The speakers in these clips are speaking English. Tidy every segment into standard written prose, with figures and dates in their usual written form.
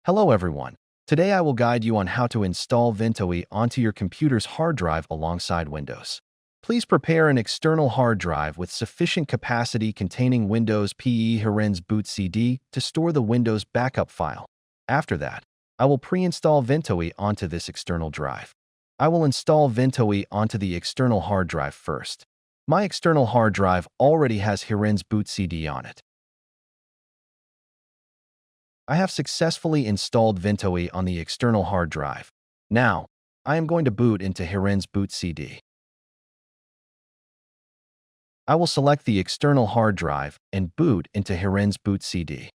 Hello everyone. Today I will guide you on how to install Ventoy onto your computer's hard drive alongside Windows. Please prepare an external hard drive with sufficient capacity containing WinPE Hiren's BootCD to store the Windows backup file. After that, I will pre-install Ventoy onto this external drive. I will install Ventoy onto the external hard drive first. My external hard drive already has Hiren's BootCD on it. I have successfully installed Ventoy on the external hard drive. Now, I am going to boot into Hiren's BootCD. I will select the external hard drive and boot into Hiren's BootCD.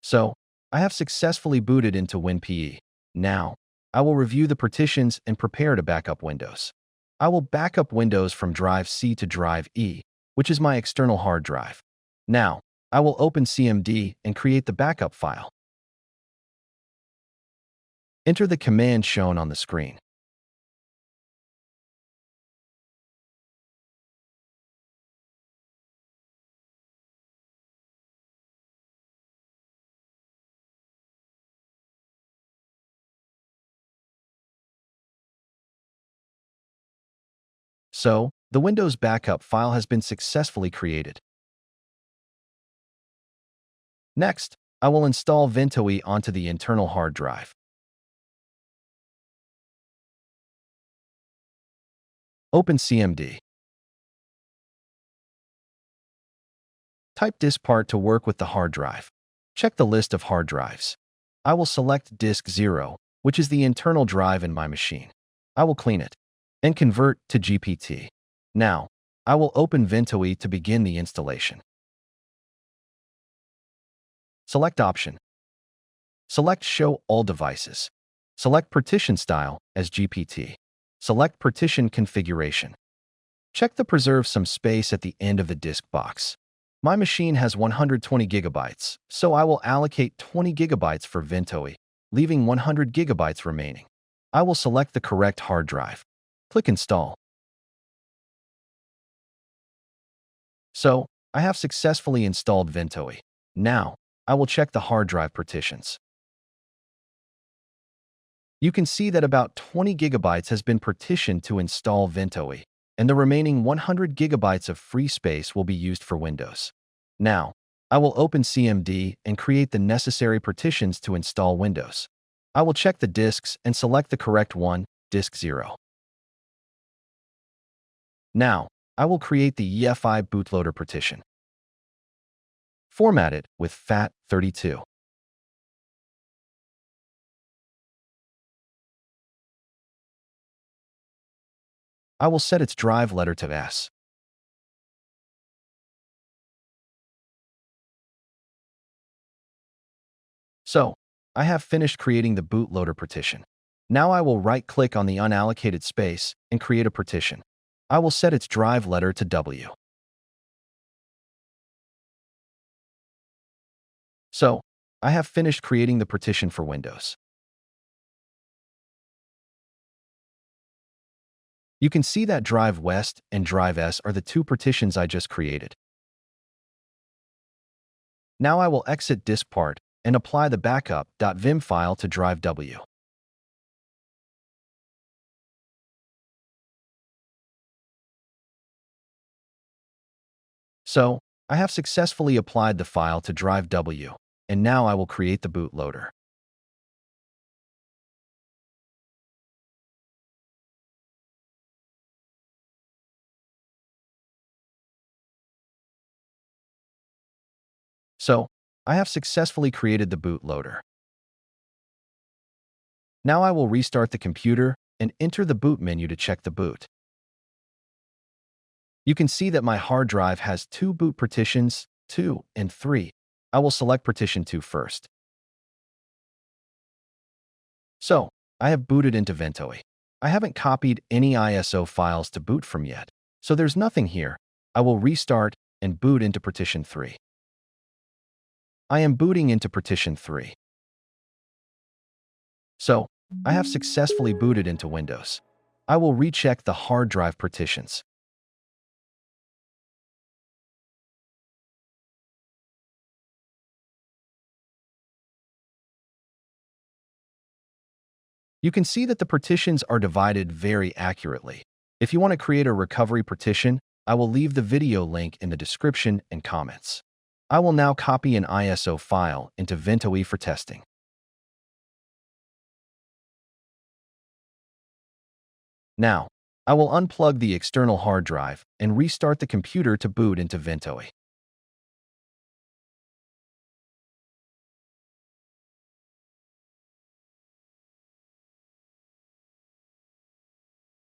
So, I have successfully booted into WinPE. Now, I will review the partitions and prepare to backup Windows. I will backup Windows from drive C to drive E, which is my external hard drive. Now, I will open CMD and create the backup file. Enter the command shown on the screen. So, the Windows backup file has been successfully created. Next, I will install Ventoy onto the internal hard drive. Open CMD. Type disk part to work with the hard drive. Check the list of hard drives. I will select disk 0, which is the internal drive in my machine. I will clean it and convert to GPT. Now, I will open Ventoy to begin the installation. Select Option. Select Show All Devices. Select Partition Style as GPT. Select Partition Configuration. Check the Preserve Some Space at the end of the disk box. My machine has 120 gigabytes, so I will allocate 20 gigabytes for Ventoy, leaving 100 gigabytes remaining. I will select the correct hard drive. Click Install. So, I have successfully installed Ventoy. Now, I will check the hard drive partitions. You can see that about 20 gigabytes has been partitioned to install Ventoy, and the remaining 100 gigabytes of free space will be used for Windows. Now, I will open CMD and create the necessary partitions to install Windows. I will check the disks and select the correct one, disk 0. Now, I will create the UEFI bootloader partition. Format it with FAT32. I will set its drive letter to S. So, I have finished creating the bootloader partition. Now I will right-click on the unallocated space and create a partition. I will set its drive letter to W. So, I have finished creating the partition for Windows. You can see that drive West and drive S are the two partitions I just created. Now I will exit disk part and apply the Backup.wim file to drive W. So, I have successfully applied the file to drive W, and now I will create the bootloader. So, I have successfully created the bootloader. Now I will restart the computer and enter the boot menu to check the boot. You can see that my hard drive has two boot partitions, 2 and 3. I will select partition 2 first. So, I have booted into Ventoy. I haven't copied any ISO files to boot from yet, so there's nothing here. I will restart and boot into partition 3. I am booting into partition 3. So, I have successfully booted into Windows. I will recheck the hard drive partitions. You can see that the partitions are divided very accurately. If you want to create a recovery partition, I will leave the video link in the description and comments. I will now copy an ISO file into Ventoy for testing. Now, I will unplug the external hard drive and restart the computer to boot into Ventoy.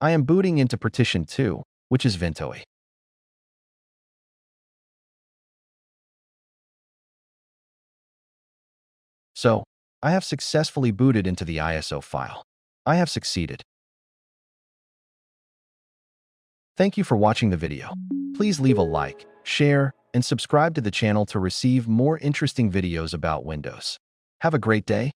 I am booting into Partition 2, which is Ventoy. So, I have successfully booted into the ISO file. I have succeeded. Thank you for watching the video. Please leave a like, share, and subscribe to the channel to receive more interesting videos about Windows. Have a great day.